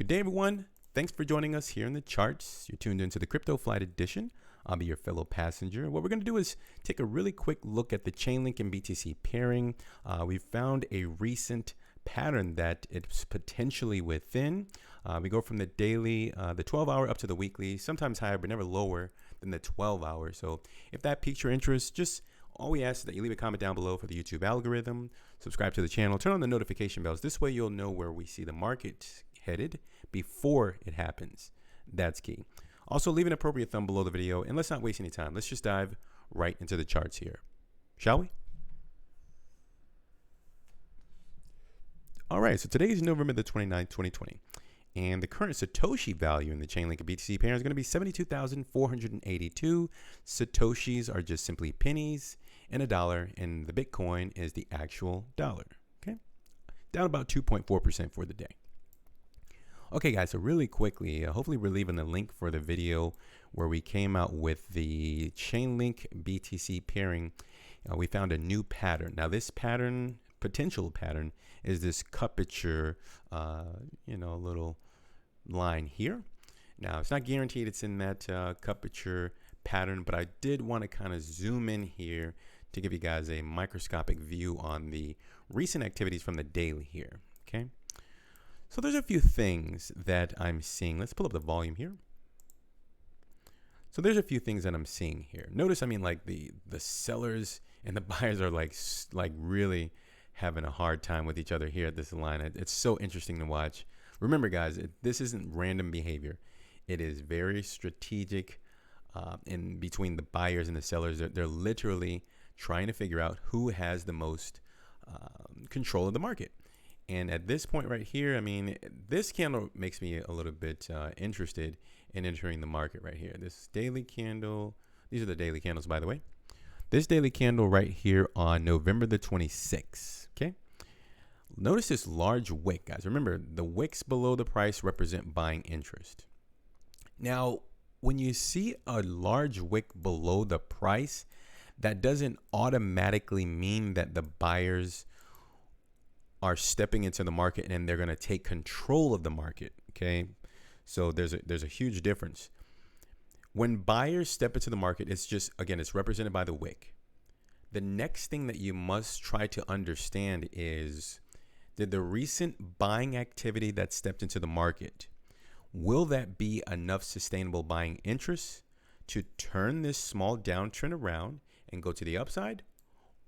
Good day, everyone. Thanks for joining us here in the charts. You're tuned into the Crypto Flight Edition. I'll be your fellow passenger. What we're going to do is take a really quick look at the Chainlink and BTC pairing. We found a recent pattern that it's potentially within. We go from the daily, the 12-hour up to the weekly, sometimes higher, but never lower than the 12-hour. So if that piques your interest, just all we ask is that you leave a comment down below for the YouTube algorithm, subscribe to the channel, turn on the notification bells. This way you'll know where we see the market headed before it happens. That's key. Also, leave an appropriate thumb below the video, and let's not waste any time. Let's just dive right into the charts here, shall we? All right, so today is November the 29th, 2020, and the current Satoshi value in the Chainlink and BTC pair is going to be 72,482. Satoshis are just simply pennies and a dollar, and the Bitcoin is the actual dollar, okay? Down about 2.4% for the day. Okay, guys, so really quickly, hopefully we're leaving the link for the video where we came out with the Chainlink BTC pairing. We found a new pattern. Now, this pattern, potential pattern, is this cupature, little line here. Now, it's not guaranteed it's in that cupature pattern, but I did want to kind of zoom in here to give you guys a microscopic view on the recent activities from the daily here, okay? So there's a few things that I'm seeing. Let's pull up the volume here. So there's a few things that I'm seeing here. Notice, like the sellers and the buyers are like really having a hard time with each other here at this line. It's so interesting to watch. Remember, guys, this isn't random behavior. It is very strategic in between the buyers and the sellers. They're literally trying to figure out who has the most control of the market. And at this point right here, this candle makes me a little bit interested in entering the market right here. This daily candle, these are the daily candles, by the way. This daily candle right here on November the 26th, okay? Notice this large wick, guys. Remember, the wicks below the price represent buying interest. Now, when you see a large wick below the price, that doesn't automatically mean that the buyers are stepping into the market and they're going to take control of the market, okay? So there's a huge difference. When buyers step into the market, it's just, again, it's represented by the wick. The next thing that you must try to understand is, did the recent buying activity that stepped into the market, will that be enough sustainable buying interest to turn this small downtrend around and go to the upside?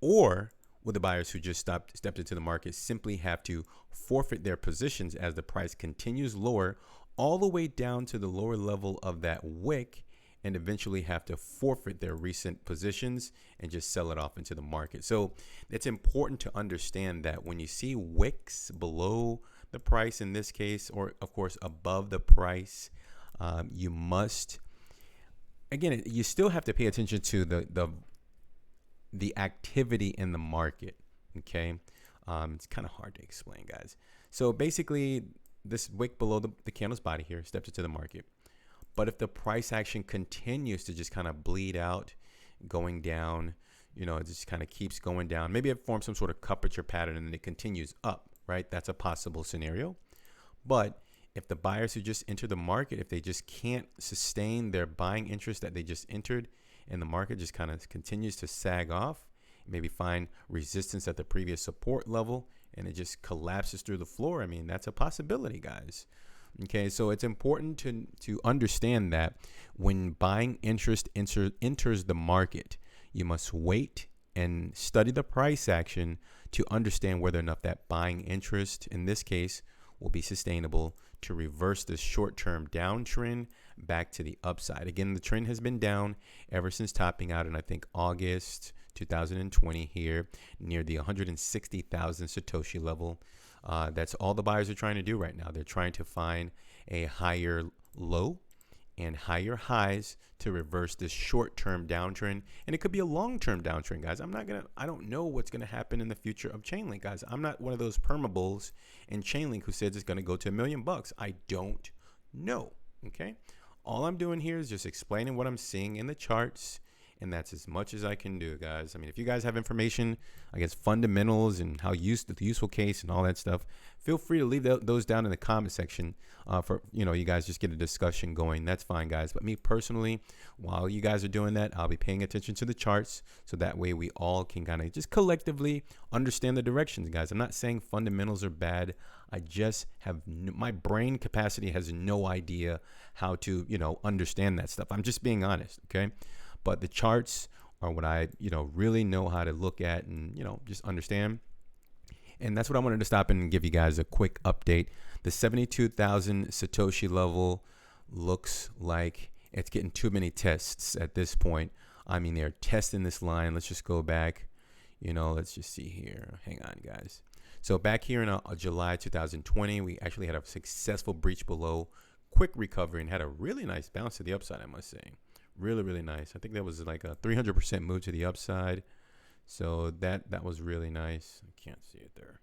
Or will the buyers who just stepped into the market simply have to forfeit their positions as the price continues lower all the way down to the lower level of that wick and eventually have to forfeit their recent positions and just sell it off into the market? So it's important to understand that when you see wicks below the price in this case, or of course above the price, you must, again, you still have to pay attention to the activity in the market, okay? It's kind of hard to explain, guys. So basically, this wick below the candle's body here steps into the market. But if the price action continues to just kind of bleed out, going down, it just kind of keeps going down. Maybe it forms some sort of cupature pattern and then it continues up, right? That's a possible scenario. But if the buyers who just entered the market, if they just can't sustain their buying interest that they just entered, and the market just kind of continues to sag off, maybe find resistance at the previous support level, and it just collapses through the floor, that's a possibility, guys. Okay, so it's important to understand that when buying interest enters the market, you must wait and study the price action to understand whether or not that buying interest, in this case, will be sustainable to reverse this short-term downtrend back to the upside. Again, the trend has been down ever since topping out in, I think, August 2020 here near the 160,000 Satoshi level. That's all the buyers are trying to do right now. They're trying to find a higher low and higher highs to reverse this short-term downtrend. And it could be a long-term downtrend, guys. I don't know what's going to happen in the future of Chainlink, guys. I'm not one of those permabulls in Chainlink who says it's going to go to $1 million. I don't know, okay? All I'm doing here is just explaining what I'm seeing in the charts And that's as much as I can do, guys. I mean, if you guys have information, I guess, fundamentals and how the useful case and all that stuff, feel free to leave those down in the comment section for, you guys just get a discussion going. That's fine, guys. But me personally, while you guys are doing that, I'll be paying attention to the charts. So that way we all can kind of just collectively understand the directions, guys. I'm not saying fundamentals are bad. I just have my brain capacity has no idea how to, understand that stuff. I'm just being honest. Okay. But the charts are what I, really know how to look at and, just understand. And that's what I wanted to stop and give you guys a quick update. The 72,000 Satoshi level looks like it's getting too many tests at this point. I mean, they're testing this line. Let's just go back. Let's just see here. Hang on, guys. So back here in July 2020, we actually had a successful breach below, quick recovery, and had a really nice bounce to the upside, I must say. Really, really nice. I think that was like a 300% move to the upside. So that was really nice. I can't see it there.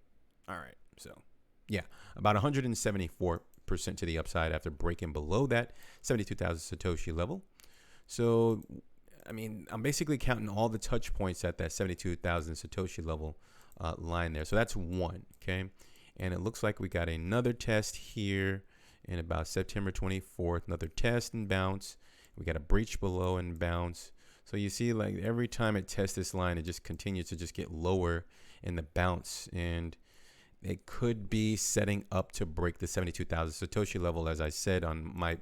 All right. So, yeah, about 174% to the upside after breaking below that 72,000 Satoshi level. So, I mean, I'm basically counting all the touch points at that 72,000 Satoshi level line there. So that's one. Okay. And it looks like we got another test here in about September 24th, another test and bounce. We got a breach below and bounce. So you see, like, every time it tests this line, it just continues to just get lower in the bounce. And it could be setting up to break the 72,000 Satoshi level, as I said on my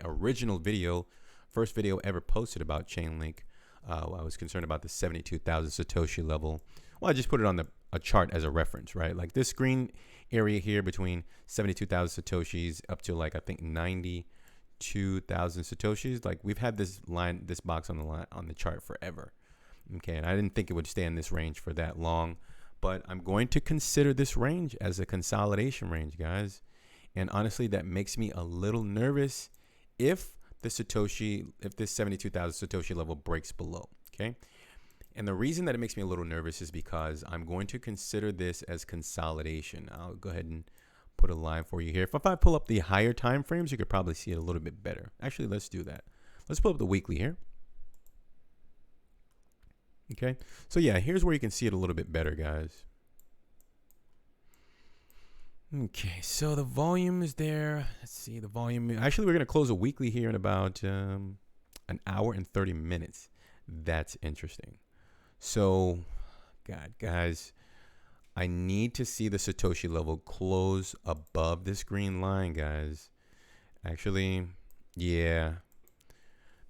original video, first video ever posted about Chainlink. I was concerned about the 72,000 Satoshi level. Well, I just put it on a chart as a reference, right? Like this green area here between 72,000 Satoshis up to, like, I think 92,000 Satoshis. Like, we've had this box on the chart forever. Okay, and I didn't think it would stay in this range for that long, but I'm going to consider this range as a consolidation range, guys. And honestly, that makes me a little nervous if this 72,000 Satoshi level breaks below. Okay, and the reason that it makes me a little nervous is because I'm going to consider this as consolidation. I'll go ahead and put a line for you here. If I pull up the higher time frames, you could probably see it a little bit better. Actually, let's do that. Let's pull up the weekly here. Okay, so yeah, here's where you can see it a little bit better, guys. Okay, so the volume is there. Let's see the volume. Actually, we're going to close a weekly here in about an hour and 30 minutes. That's interesting. So, God, guys, I need to see the Satoshi level close above this green line, guys. Actually, yeah.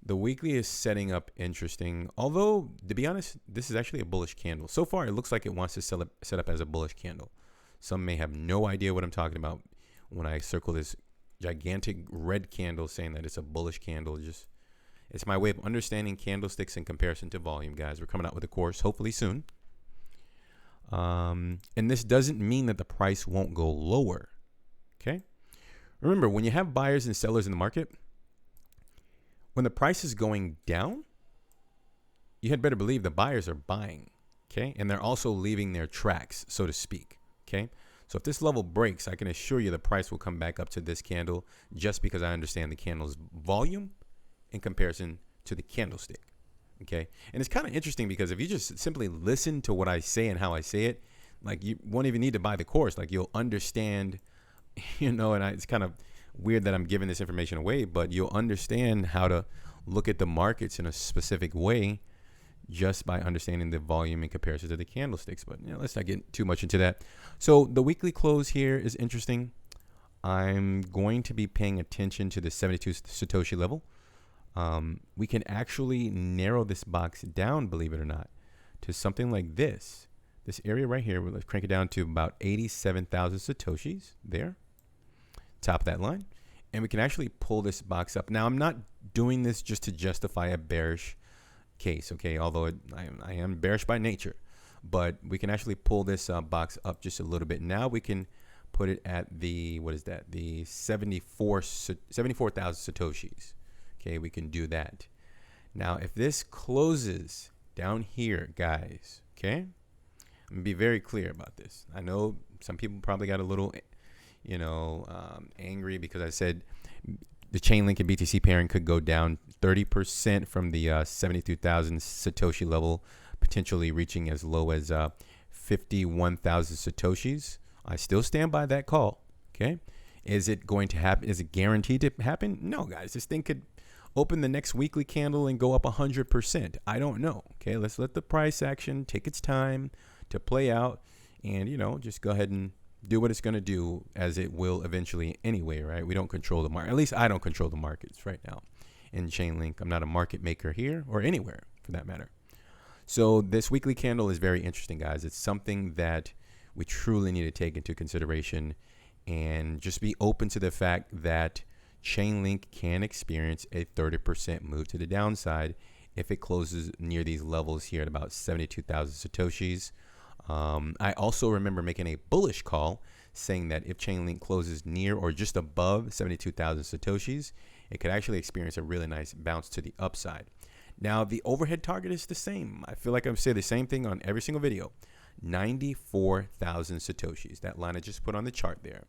The weekly is setting up interesting. Although, to be honest, this is actually a bullish candle. So far, it looks like it wants to set up as a bullish candle. Some may have no idea what I'm talking about when I circle this gigantic red candle saying that it's a bullish candle. It's my way of understanding candlesticks in comparison to volume, guys. We're coming out with a course hopefully soon. And this doesn't mean that the price won't go lower. Okay. Remember, when you have buyers and sellers in the market, when the price is going down, you had better believe the buyers are buying. Okay. And they're also leaving their tracks, so to speak. Okay. So if this level breaks, I can assure you the price will come back up to this candle just because I understand the candle's volume in comparison to the candlestick. Okay. And it's kind of interesting because if you just simply listen to what I say and how I say it, like, you won't even need to buy the course. Like, you'll understand, and it's kind of weird that I'm giving this information away, but you'll understand how to look at the markets in a specific way just by understanding the volume in comparison to the candlesticks. But let's not get too much into that. So the weekly close here is interesting. I'm going to be paying attention to the 72 Satoshi level. We can actually narrow this box down, believe it or not, to something like this area right here. Let's crank it down to about 87,000 Satoshis there, top of that line. And we can actually pull this box up. Now, I'm not doing this just to justify a bearish case, okay? Although I am bearish by nature, but we can actually pull this box up just a little bit. Now we can put it at the, what is that? The 74,000 Satoshis. Okay, we can do that. Now, if this closes down here, guys, okay, I'm gonna be very clear about this. I know some people probably got a little, angry because I said the Chainlink and BTC pairing could go down 30% from the 72,000 Satoshi level, potentially reaching as low as 51,000 Satoshis. I still stand by that call. Okay. Is it going to happen? Is it guaranteed to happen? No, guys. This thing could open the next weekly candle and go up 100%. I don't know. Okay. Let's let the price action take its time to play out and, just go ahead and do what it's going to do, as it will eventually anyway, right? We don't control the market. At least I don't control the markets right now in Chainlink. I'm not a market maker here or anywhere for that matter. So this weekly candle is very interesting, guys. It's something that we truly need to take into consideration and just be open to the fact that Chainlink can experience a 30% move to the downside if it closes near these levels here at about 72,000 Satoshis. I also remember making a bullish call saying that if Chainlink closes near or just above 72,000 Satoshis, it could actually experience a really nice bounce to the upside. Now, the overhead target is the same. I feel like I'm saying the same thing on every single video. 94,000 Satoshis, that line I just put on the chart there.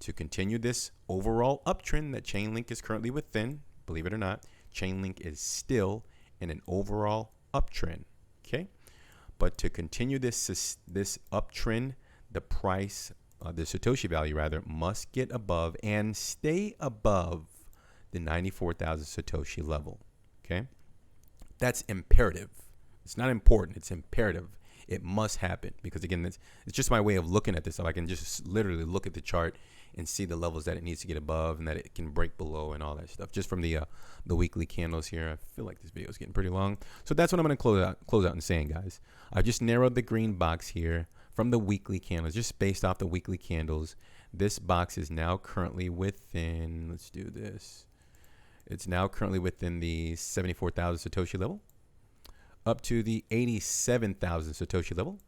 To continue this overall uptrend that Chainlink is currently within, believe it or not, Chainlink is still in an overall uptrend, okay? But to continue this uptrend, the price, the Satoshi value rather, must get above and stay above the 94,000 Satoshi level, okay? That's imperative. It's not important, it's imperative. It must happen because, again, it's just my way of looking at this. So I can just literally look at the chart and see the levels that it needs to get above and that it can break below and all that stuff. Just from the weekly candles here. I feel like this video is getting pretty long. So that's what I'm going to close out and saying, guys. I just narrowed the green box here from the weekly candles, just based off the weekly candles. This box is now currently within, let's do this. It's now currently within the 74,000 Satoshi level, up to the 87,000 Satoshi level.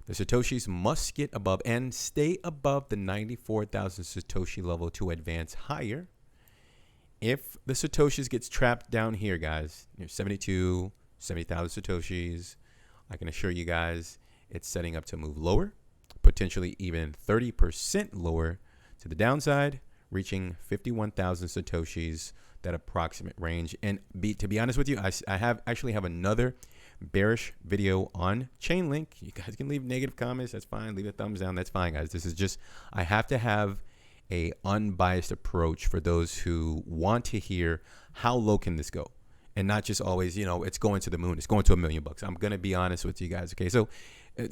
The Satoshis must get above and stay above the 94,000 Satoshi level to advance higher. If the Satoshis gets trapped down here, guys, near 70,000 Satoshis, I can assure you guys it's setting up to move lower, potentially even 30% lower to the downside, reaching 51,000 Satoshis, that approximate range. And to be honest with you, I actually have another bearish video on Chainlink. You guys can leave negative comments. That's fine. Leave a thumbs down. That's fine, guys. This is just, I have to have a unbiased approach for those who want to hear how low can this go, and not just always, it's going to the moon. It's going to $1 million. I'm going to be honest with you guys. Okay. So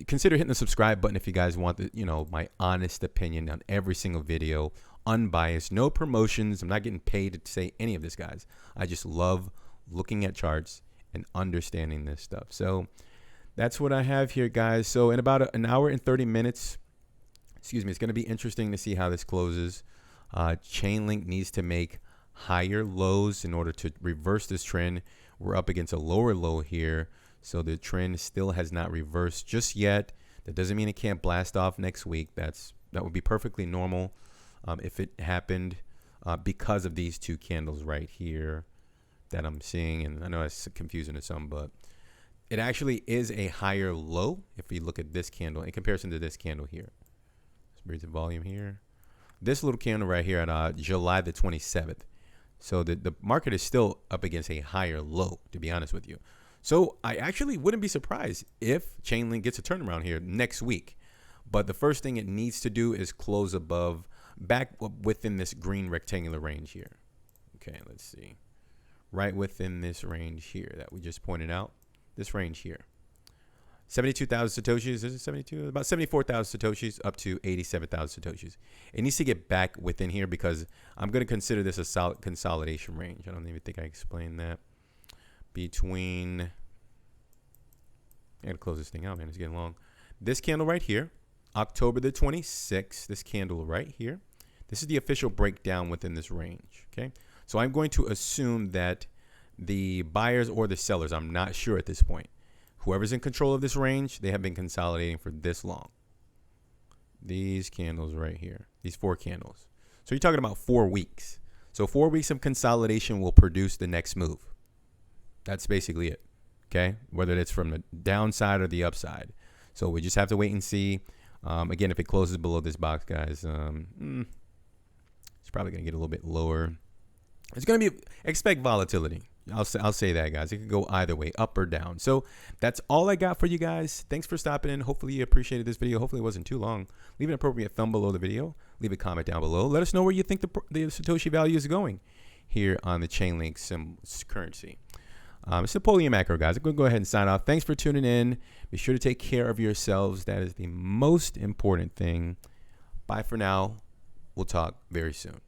consider hitting the subscribe button if you guys want the, my honest opinion on every single video, unbiased, no promotions. I'm not getting paid to say any of this, guys. I just love looking at charts and understanding this stuff. So that's what I have here, guys. So in about an hour and 30 minutes, it's going to be interesting to see how this closes. Chainlink needs to make higher lows in order to reverse this trend. We're up against a lower low here, so the trend still has not reversed just yet. That doesn't mean it can't blast off next week. That would be perfectly normal if it happened because of these two candles right here that I'm seeing. And I know it's confusing to some, but it actually is a higher low if we look at this candle in comparison to this candle here. Let's raise the volume here. This little candle right here at July the 27th. So the market is still up against a higher low, to be honest with you. So I actually wouldn't be surprised if Chainlink gets a turnaround here next week. But the first thing it needs to do is close above, back within this green rectangular range here. Okay, let's see. Right within this range here that we just pointed out. This range here. 72,000 Satoshis, is it 72? About 74,000 Satoshis up to 87,000 Satoshis. It needs to get back within here because I'm going to consider this a solid consolidation range. I don't even think I explained that. Between, I got to close this thing out, man. It's getting long. This candle right here, October the 26th, this candle right here. This is the official breakdown within this range, okay? So I'm going to assume that the buyers or the sellers, I'm not sure at this point, whoever's in control of this range, they have been consolidating for this long. These candles right here, these 4 candles. So you're talking about 4 weeks. So 4 weeks of consolidation will produce the next move. That's basically it, okay? Whether it's from the downside or the upside. So we just have to wait and see. Again, if it closes below this box, guys, it's probably going to get a little bit lower. It's going to be, expect volatility. I'll say that, guys. It could go either way, up or down. So that's all I got for you guys. Thanks for stopping in. Hopefully you appreciated this video. Hopefully it wasn't too long. Leave an appropriate thumb below the video. Leave a comment down below. Let us know where you think the Satoshi value is going here on the Chainlink currency. It's Napoleon Macro, guys. I'm going to go ahead and sign off. Thanks for tuning in. Be sure to take care of yourselves. That is the most important thing. Bye for now. We'll talk very soon.